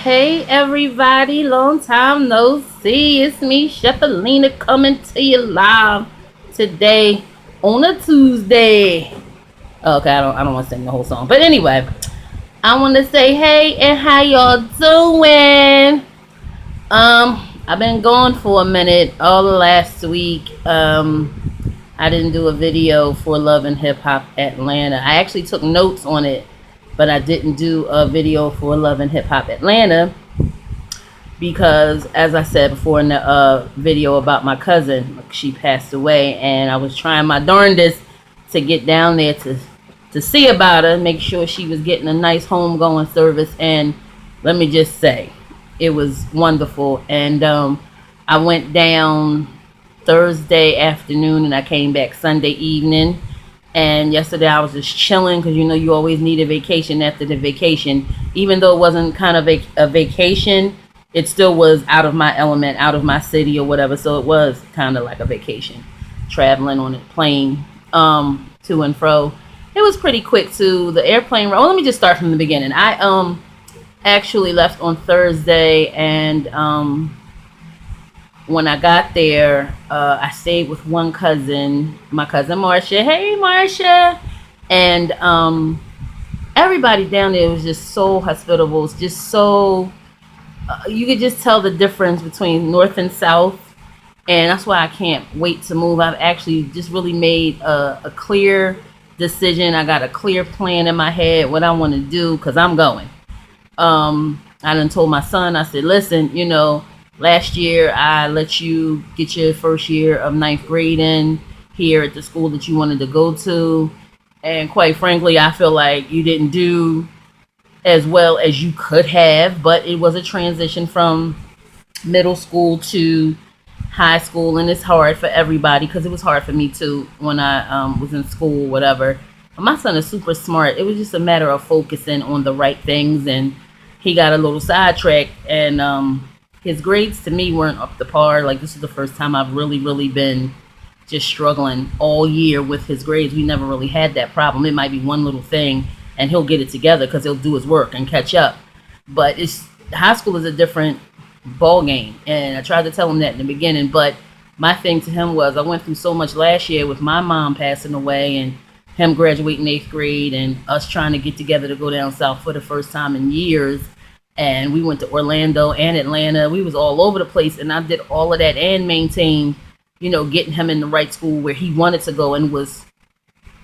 Hey everybody, long time no see. It's me, Shepalina, coming to you live today on a Tuesday. Okay, I don't want to sing the whole song, but anyway, I want to say hey and how y'all doing? I've been gone for a minute. All the last week, I didn't do a video for Love and Hip Hop Atlanta. I actually took notes on it, but I didn't do a video for Love and Hip Hop Atlanta because, as I said before in the video about my cousin, she passed away, and I was trying my darndest to get down there to see about her, make sure she was getting a nice homegoing service, and let me just say, it was wonderful. And I went down Thursday afternoon, and I came back Sunday evening. And yesterday I was just chilling because you always need a vacation after the vacation. Even though it wasn't kind of a vacation, it still was out of my element, out of my city or whatever. So it was kind of like a vacation, traveling on a plane to and fro. It was pretty quick too. The airplane. Well, let me just start from the beginning. I actually left on Thursday, and when I got there, I stayed with one cousin, my cousin Marcia. Hey, Marcia. And everybody down there was just so hospitable. It's just so, you could just tell the difference between North and South. And that's why I can't wait to move. I've actually just really made a clear decision. I got a clear plan in my head, what I want to do, because I'm going. I done told my son, I said, listen, last year, I let you get your first year of ninth grade in here at the school that you wanted to go to. And quite frankly, I feel like you didn't do as well as you could have, but it was a transition from middle school to high school, and it's hard for everybody because it was hard for me too when I was in school, whatever. But my son is super smart. It was just a matter of focusing on the right things, and he got a little sidetracked, and his grades to me weren't up to par. Like, this is the first time I've really been just struggling all year with his grades. We never really had that problem. It might be one little thing and he'll get it together because he'll do his work and catch up. But high school is a different ball game. And I tried to tell him that in the beginning, but my thing to him was, I went through so much last year with my mom passing away and him graduating 8th grade and us trying to get together to go down south for the first time in years. And we went to Orlando and Atlanta. We was all over the place, and I did all of that and maintained, getting him in the right school where he wanted to go and was,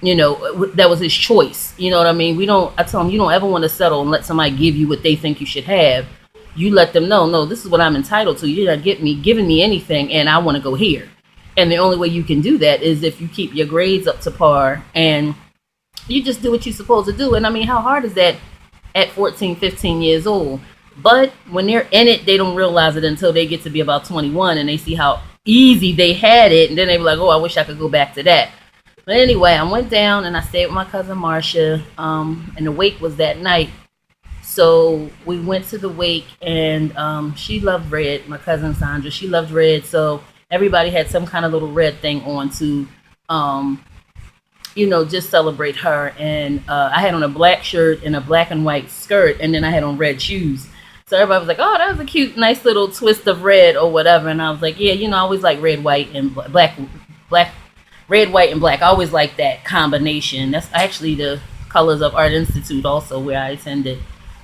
that was his choice. You know what I mean? I tell him, you don't ever want to settle and let somebody give you what they think you should have. You let them know, no, this is what I'm entitled to. You're not giving me anything, and I want to go here. And the only way you can do that is if you keep your grades up to par and you just do what you're supposed to do. And I mean, how hard is that at 14, 15 years old? But when they're in it, they don't realize it until they get to be about 21 and they see how easy they had it. And then they be like, oh, I wish I could go back to that. But anyway, I went down and I stayed with my cousin Marcia, and the wake was that night. So we went to the wake, and she loved red. My cousin Sandra, she loved red. So everybody had some kind of little red thing on to just celebrate her. And I had on a black shirt and a black and white skirt, and then I had on red shoes. So everybody was like, oh, that was a cute, nice little twist of red or whatever. And I was like, yeah, I always like red, white, and black, red, white, and black. I always like that combination. That's actually the colors of Art Institute also, where I attended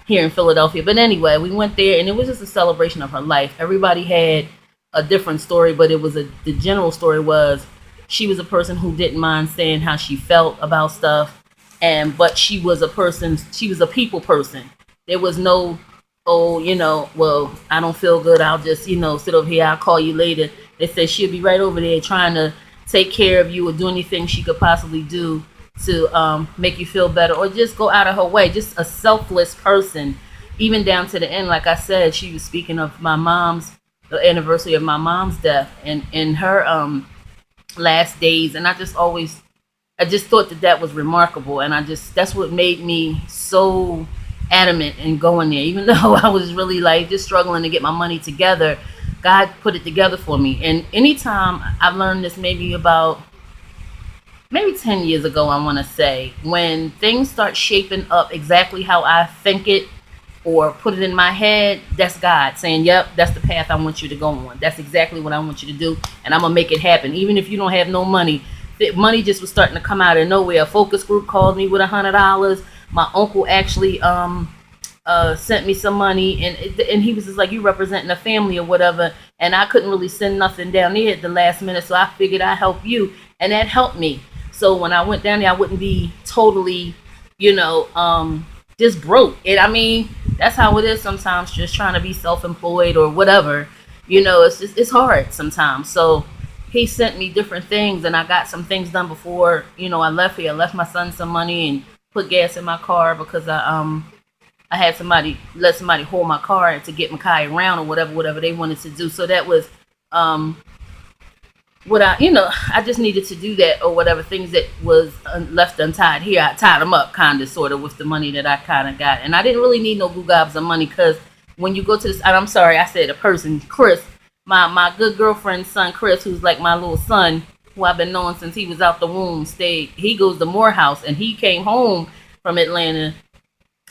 here in Philadelphia. But anyway, we went there, and it was just a celebration of her life. Everybody had a different story, but the general story was, she was a person who didn't mind saying how she felt about stuff, but she was a people person. There was no, well, I don't feel good, I'll just, sit over here, I'll call you later. They said she'll be right over there trying to take care of you or do anything she could possibly do to make you feel better, or just go out of her way. Just a selfless person, even down to the end. Like I said, she was speaking of the anniversary of my mom's death, and in her last days, and I just thought that was remarkable, and that's what made me so adamant in going there, even though I was really like just struggling to get my money together. God put it together for me. And anytime I've learned this, maybe 10 years ago, I want to say, when things start shaping up exactly how I think it or put it in my head, that's God saying, yep, that's the path I want you to go on. That's exactly what I want you to do, and I'm gonna make it happen. Even if you don't have no money, money just was starting to come out of nowhere. A focus group called me with $100. My uncle actually sent me some money, and he was just like, you representing a family or whatever, and I couldn't really send nothing down there at the last minute, so I figured I'd help you, and that helped me. So when I went down there, I wouldn't be totally, you know, just broke. And I mean, that's how it is sometimes, just trying to be self-employed or whatever. It's just, it's hard sometimes. So he sent me different things, and I got some things done before, I left here. I left my son some money and put gas in my car because I had let somebody hold my car to get Makai around or whatever they wanted to do. So that was what I just needed to do that or whatever. Things that was left untied here, I tied them up kind of sort of with the money that I kind of got. And I didn't really need no gobs of money, because when you go to this, and I'm sorry, I said a person, Chris, my good girlfriend's son, Chris, who's like my little son, who I've been knowing since he was out the womb, he goes to Morehouse, and he came home from Atlanta,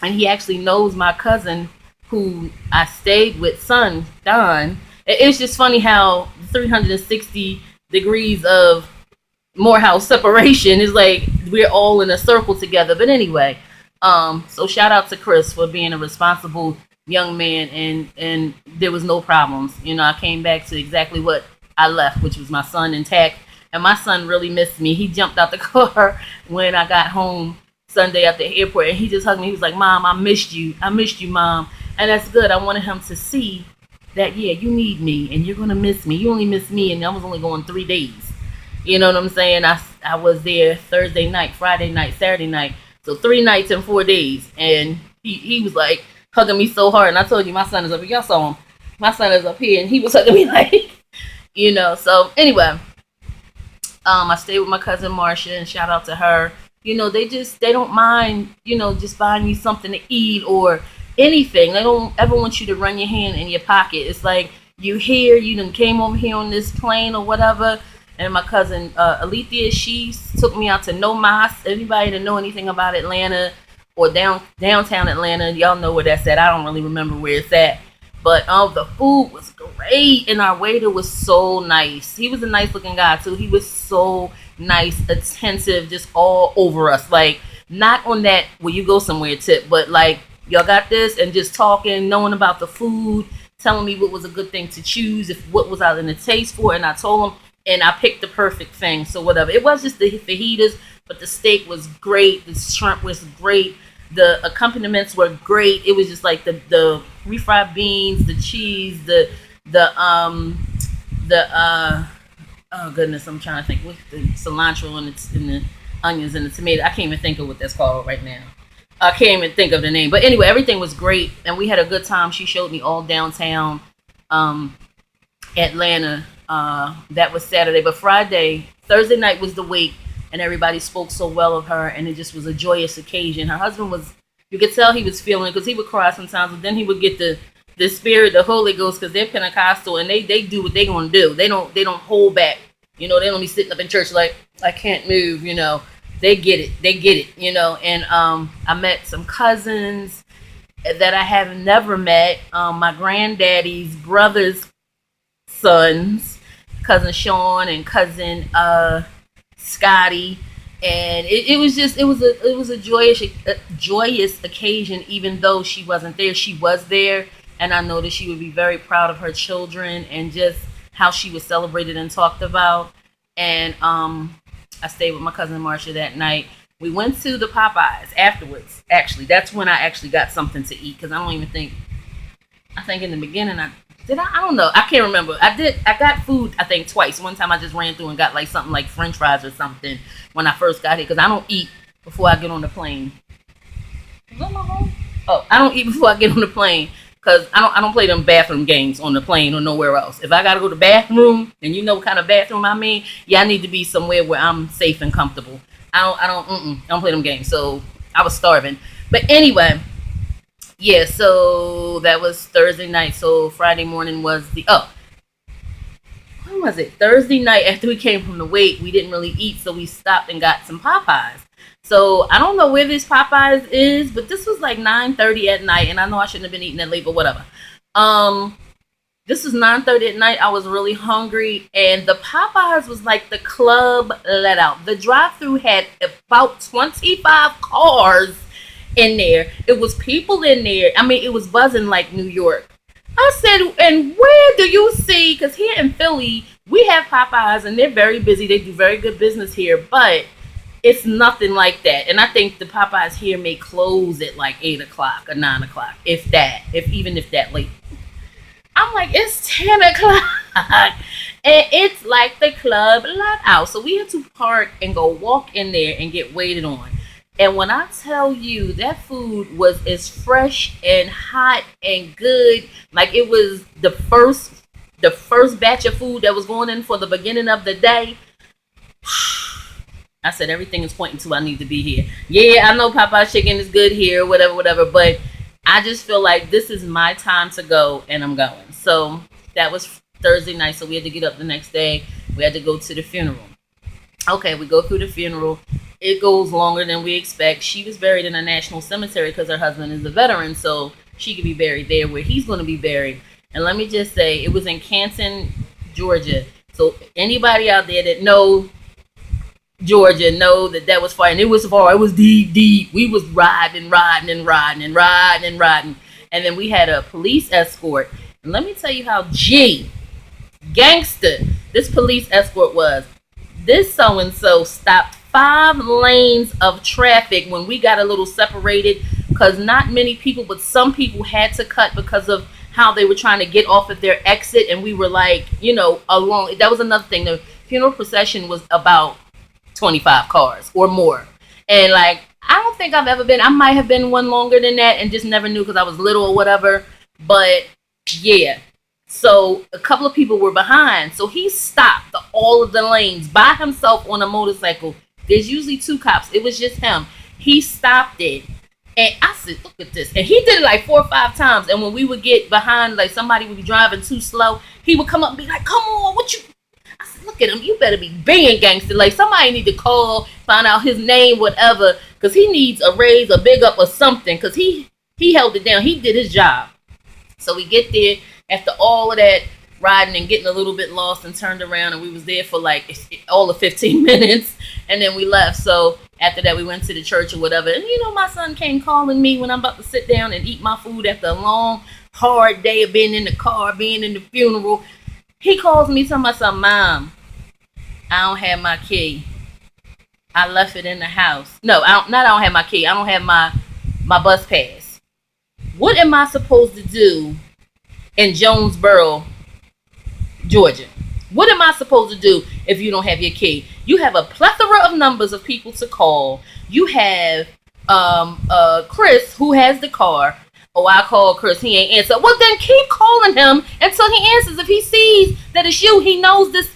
and he actually knows my cousin who I stayed with, son, Don. It's just funny how 360 degrees of Morehouse separation is like we're all in a circle together. But anyway, so shout out to Chris for being a responsible young man, and there was no problems. I came back to exactly what I left, which was my son intact. And my son really missed me. He jumped out the car when I got home Sunday at the airport, and he just hugged me. He was like, Mom, I missed you, Mom. And that's good. I wanted him to see that, yeah, you need me, and you're gonna miss me. You only miss me, and I was only going 3 days. You know what I'm saying? I was there Thursday night, Friday night, Saturday night, so 3 nights and 4 days. And he was like hugging me so hard. And I told you, my son is up here. Y'all saw him. My son is up here, and he was hugging me like, So anyway, I stayed with my cousin Marcia, and shout out to her. They don't mind, just buying you something to eat or anything. They don't ever want you to run your hand in your pocket. It's like, you done came over here on this plane or whatever. And my cousin Alethea, she took me out to No Mas. Anybody that know anything about Atlanta or downtown Atlanta, y'all know where that's at. I don't really remember where it's at. But the food was great, and our waiter was so nice. He was a nice looking guy too. He was so nice, attentive, just all over us. Like, not on that where you go somewhere tip, but like, y'all got this, and just talking, knowing about the food, telling me what was a good thing to choose, if what was I in the taste for, and I told him, and I picked the perfect thing. So whatever. It was just the fajitas, but the steak was great, the shrimp was great, the accompaniments were great. It was just like the refried beans, the cheese, the oh goodness, I'm trying to think with the cilantro and the onions and the tomato. I can't even think of what that's called right now. I can't even think of the name. But anyway, everything was great, and we had a good time. She showed me all downtown Atlanta. That was Saturday. But Thursday night was the wake, and everybody spoke so well of her, and it just was a joyous occasion. Her husband was, you could tell he was feeling it, because he would cry sometimes, but then he would get the spirit, the Holy Ghost, because they're Pentecostal, and they do what they're going to do. They don't hold back. They don't be sitting up in church like, I can't move, They get it, And I met some cousins that I have never met. My granddaddy's brother's sons, cousin Sean and cousin Scotty, and it was a joyous occasion. Even though she wasn't there, she was there, and I know that she would be very proud of her children and just how she was celebrated and talked about. And I stayed with my cousin Marcia that night. We went to the Popeyes afterwards. Actually, that's when I actually got something to eat, because I think in the beginning I don't know. I can't remember. I got food, I think, twice. One time I just ran through and got like something like French fries or something when I first got here, because I don't eat before I get on the plane. Is that my home? Oh, I don't eat before I get on the plane, because I don't play them bathroom games on the plane or nowhere else. If I got to go to the bathroom, and you know what kind of bathroom I mean, yeah, I need to be somewhere where I'm safe and comfortable. I don't play them games. So I was starving. But anyway, yeah, so that was Thursday night. So Friday morning was when was it? Thursday night after we came from the wake, we didn't really eat, so we stopped and got some Popeyes. So I don't know where this Popeyes is, but this was like 9:30 at night, and I know I shouldn't have been eating that late, but whatever. Um, this was 9:30 at night. I was really hungry, and the Popeyes was like the club let out. The drive-through had about 25 cars in there. It was people in there. I mean, it was buzzing like New York. I said, and where do you see? Because here in Philly, we have Popeyes, and they're very busy. They do very good business here, but it's nothing like that. And I think the Popeyes here may close at like 8 o'clock or 9 o'clock, if that, if that late. I'm like, it's 10 o'clock. And it's like the club let out. So we had to park and go walk in there and get waited on. And when I tell you that food was as fresh and hot and good, like it was the first batch of food that was going in for the beginning of the day. I said everything is pointing to I need to be here. Yeah, I know Popeye's chicken is good here, whatever, whatever, but I just feel like this is my time to go, and I'm going. So that was Thursday night. So we had to get up the next day. We had to go to the funeral. Okay, we go through the funeral. It goes longer than we expect. She was buried in a national cemetery because her husband is a veteran, so she could be buried there where he's going to be buried. And let me just say, it was in Canton, Georgia. So anybody out there that know Georgia know that that was far, and it was far. It was deep, deep. We was riding, riding, and riding, and riding, and riding, and then we had a police escort. And let me tell you how gangster this police escort was. This so and so stopped 5 lanes of traffic when we got a little separated because not many people, but some people had to cut because of how they were trying to get off at their exit, and we were like, along. That was another thing. The funeral procession was about 25 cars or more. And like, I don't think I've ever been, I might have been one longer than that and just never knew because I was little or whatever. But yeah. So a couple of people were behind. So he stopped all of the lanes by himself on a motorcycle. There's usually 2 cops. It was just him. He stopped it. And I said, look at this. And he did it like 4 or 5 times. And when we would get behind, like somebody would be driving too slow, he would come up and be like, come on, what you, I said, look at him. You better be being gangster. Like somebody need to call, find out his name, whatever, because he needs a raise, a big up, or something. Because he held it down. He did his job. So we get there after all of that riding and getting a little bit lost and turned around, and we was there for like all of 15 minutes, and then we left. So after that, we went to the church or whatever. And my son came calling me when I'm about to sit down and eat my food after a long, hard day of being in the car, being in the funeral. He calls me, telling my son, Mom, I don't have my key. I left it in the house. No, I don't have my key. I don't have my bus pass. What am I supposed to do in Jonesboro, Georgia? What am I supposed to do if you don't have your key? You have a plethora of numbers of people to call. You have Chris, who has the car. Oh, I called Chris. He ain't answer. Well, then keep calling him until he answers. If he sees that it's you, he knows this.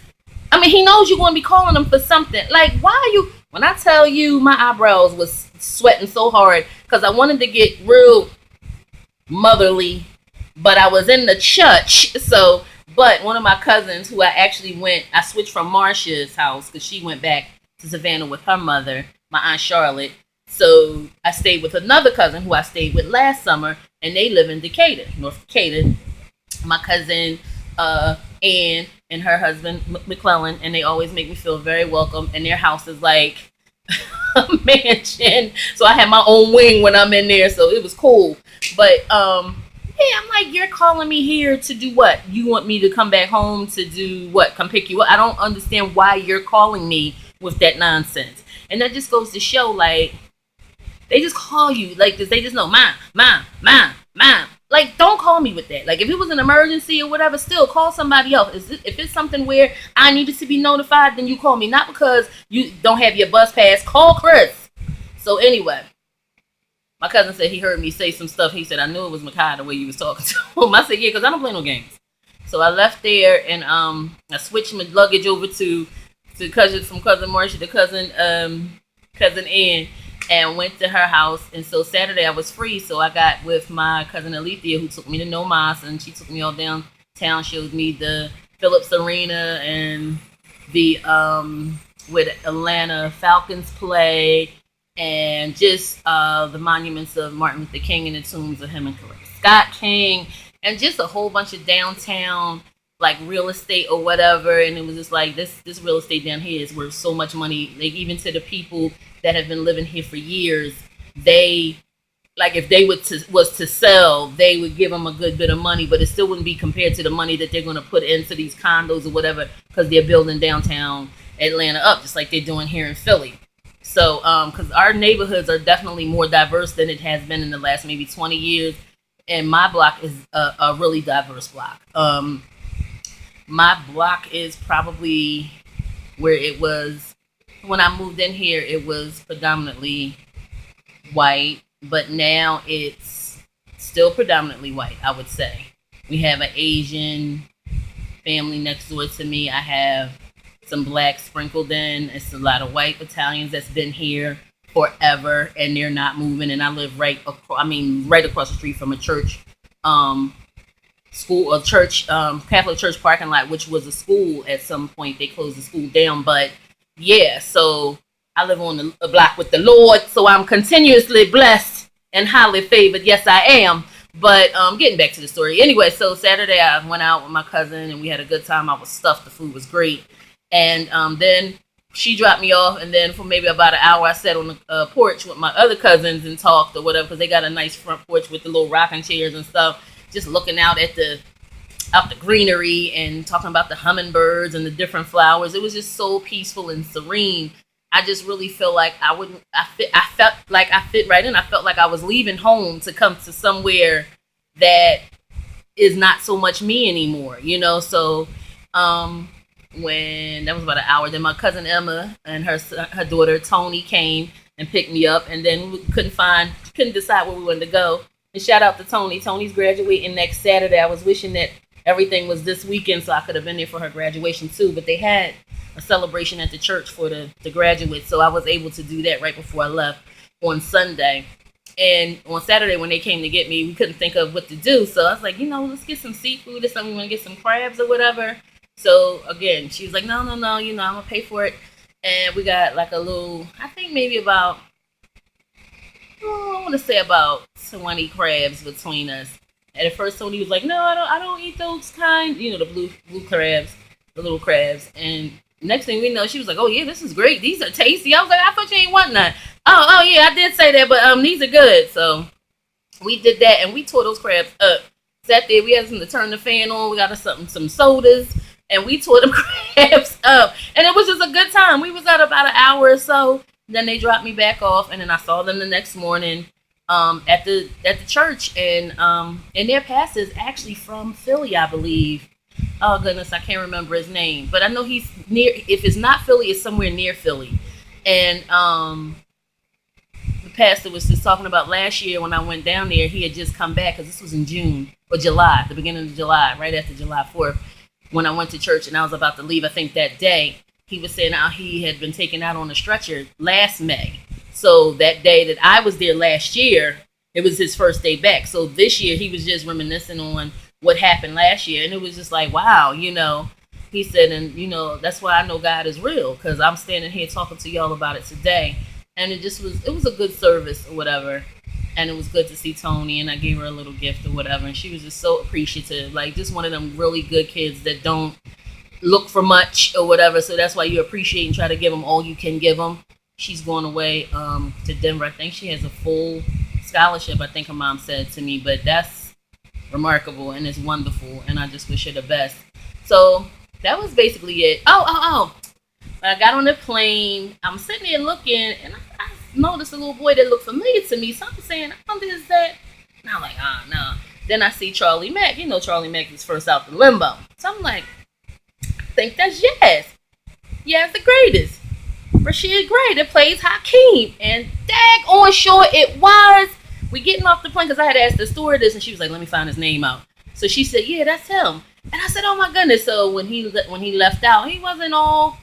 I mean, he knows you're going to be calling him for something. Like, why are you? When I tell you, my eyebrows was sweating so hard because I wanted to get real motherly, but I was in the church. So, but one of my cousins who I switched from Marsha's house because she went back to Savannah with her mother, my Aunt Charlotte. So I stayed with another cousin who I stayed with last summer, and they live in Decatur, North Decatur. My cousin Ann and her husband McClellan, and they always make me feel very welcome. And their house is like a mansion, so I had my own wing when I'm in there, so it was cool. But yeah, I'm like, you're calling me here to do what? You want me to come back home to do what? Come pick you up? I don't understand why you're calling me with that nonsense. And that just goes to show, like, they just call you like this. They just know, Mom. Like, don't call me with that. Like, if it was an emergency or whatever, still call somebody else. If it's something where I needed to be notified, then you call me. Not because you don't have your bus pass. Call Chris. So anyway, my cousin said he heard me say some stuff. He said, I knew it was Makai the way you was talking to him. I said, yeah, because I don't play no games. So I left there, and I switched my luggage over to cousin Marcia to cousin Ann, and went to her house. And so Saturday I was free, so I got with my cousin Alethea, who took me to No Mas, and she took me all downtown, showed me the Phillips Arena and the where the Atlanta Falcons play. and just the monuments of Martin Luther King and the tombs of him and Coretta Scott King, and just a whole bunch of downtown like real estate or whatever. And it was just like this real estate down here is worth so much money. Like even to the people that have been living here for years, they like if they was to sell, they would give them a good bit of money, but it still wouldn't be compared to the money that they're going to put into these condos or whatever because they're building downtown Atlanta up, just like they're doing here in Philly. So, because our neighborhoods are definitely more diverse than it has been in the last maybe 20 years, and my block is a really diverse block. My block is probably where it was when I moved in here. It was predominantly white, but now it's still predominantly white, I would say. We have an Asian family next door to me. I have some black sprinkled in. It's a lot of white Italians that's been here forever and they're not moving. And I live right across the street from a church, school, a church, Catholic church parking lot, which was a school at some point. They closed the school down, but yeah, so I live on a block with the Lord, so I'm continuously blessed and highly favored. Yes, I am. But getting back to the story. Anyway, so Saturday I went out with my cousin and we had a good time. I was stuffed. The food was great. And then she dropped me off. And then for maybe about an hour, I sat on the porch with my other cousins and talked or whatever because they got a nice front porch with the little rocking chairs and stuff. Just looking out at the greenery and talking about the hummingbirds and the different flowers. It was just so peaceful and serene. I just really feel like I felt like I fit right in. I felt like I was leaving home to come to somewhere that is not so much me anymore, you know? So, when that was about an hour, then my cousin Emma and her daughter Tony came and picked me up, and then we couldn't decide where we wanted to go. And shout out to Tony. Tony's graduating next Saturday. I was wishing that everything was this weekend so I could have been there for her graduation too, but they had a celebration at the church for the graduates, so I was able to do that right before I left on Sunday. And on Saturday when they came to get me, we couldn't think of what to do, so I was like, let's get some seafood or something. We want to get some crabs or whatever. So again, she was like, no, I'm gonna pay for it. And we got like a little, I think maybe about, I want to say about 20 crabs between us. And at first Tony was like, no, I don't eat those kind, the blue crabs, the little crabs. And next thing we know, she was like, oh yeah, this is great. These are tasty. I was like, I thought you ain't want none. Oh yeah, I did say that, but these are good. So we did that and we tore those crabs up. Sat there, we had something to turn the fan on. We got us some sodas, and we tore them crabs up. And it was just a good time. We was out about an hour or so. Then they dropped me back off, and then I saw them the next morning at the church, and their pastor is actually from Philly, I believe. Oh goodness, I can't remember his name, but I know he's near. If it's not Philly, it's somewhere near Philly. And the pastor was just talking about last year when I went down there. He had just come back because this was in June or July, the beginning of July, right after July 4th, when I went to church and I was about to leave. I think that day he was saying how he had been taken out on a stretcher last May. So that day that I was there last year, it was his first day back. So this year he was just reminiscing on what happened last year. And it was just like, wow, he said, and that's why I know God is real, because I'm standing here talking to y'all about it today. And it was a good service or whatever. And it was good to see Tony, and I gave her a little gift or whatever. And she was just so appreciative, like just one of them really good kids that don't look for much or whatever. So that's why you appreciate and try to give them all you can give them. She's going away to Denver. I think she has a full scholarship, I think her mom said to me, but that's remarkable and it's wonderful, and I just wish her the best. So that was basically it. Oh. When I got on the plane, I'm sitting there looking, and I noticed a little boy that looked familiar to me. So I'm saying, is that? And I'm like, no. Then I see Charlie Mack. Charlie Mack is first out the limbo. So I'm like, I think that's Yaz. Yaz the greatest. Rashid Gray that plays Hakeem. And dag on sure it was. We getting off the plane because I had asked the stewardess, and she was like, let me find his name out. So she said, yeah, that's him. And I said, oh my goodness. So when he left out, he wasn't all,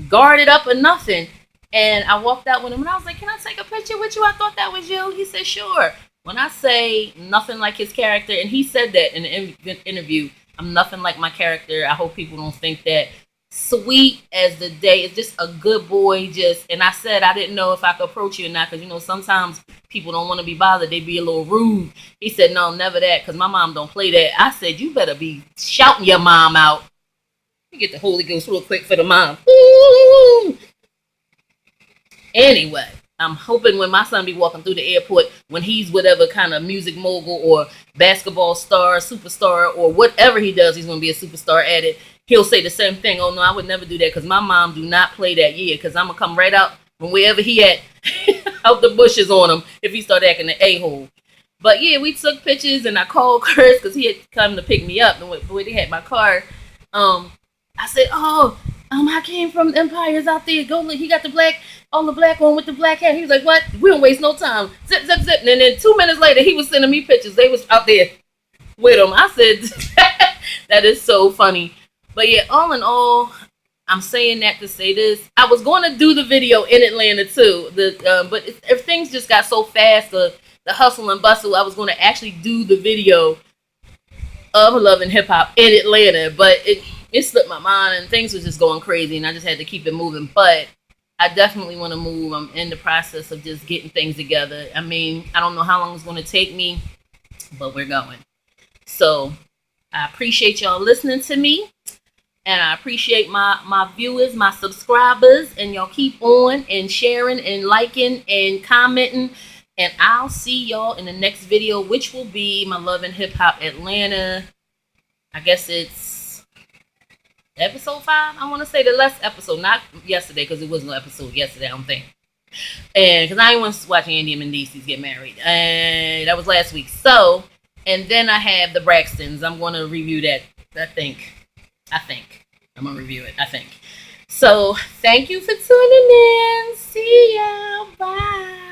guarded up or nothing. And I walked out with him, and I was like, can I take a picture with you? I thought that was you. He said, sure. When I say nothing like his character, and he said that in the interview, I'm nothing like my character. I hope people don't think that sweet as the day. It's just a good boy. Just, and I said I didn't know if I could approach you or not, because sometimes people don't want to be bothered. They be a little rude. He said no, never that, because my mom don't play that. I said you better be shouting your mom out. Let me get the Holy Ghost real quick for the mom. Ooh. Anyway, I'm hoping when my son be walking through the airport, when he's whatever kind of music mogul or basketball star, superstar, or whatever he does, he's gonna be a superstar at it. He'll say the same thing. Oh no, I would never do that, because my mom do not play that. Yeah, because I'm gonna come right out from wherever he at, out the bushes on him if he start acting an a-hole. But yeah, we took pictures, and I called Chris because he had come to pick me up. And when they had my car, I said, "Oh, I came from Empires out there. Go look, he got the black, all the black on with the black hat." He was like, "What? We don't waste no time." Zip, zip, zip. And then 2 minutes later, he was sending me pictures. They was out there with him. I said, "That is so funny." But yeah, all in all, I'm saying that to say this. I was going to do the video in Atlanta too. But if things just got so fast, the hustle and bustle, I was going to actually do the video of Love and Hip Hop in Atlanta, but it slipped my mind, and things was just going crazy, and I just had to keep it moving. But I definitely want to move. I'm in the process of just getting things together. I mean, I don't know how long it's going to take me, but we're going. So I appreciate y'all listening to me, and I appreciate my viewers, my subscribers, and y'all keep on and sharing and liking and commenting. And I'll see y'all in the next video, which will be my Love and Hip Hop Atlanta. I guess it's episode 5. I want to say the last episode, not yesterday, because it wasn't no episode yesterday, I don't think. And because I was watching Andy and Mendices get married, and that was last week. So, and then I have the Braxtons. I'm going to review that. I think I'm going to review it. I think. So, thank you for tuning in. See ya. Bye.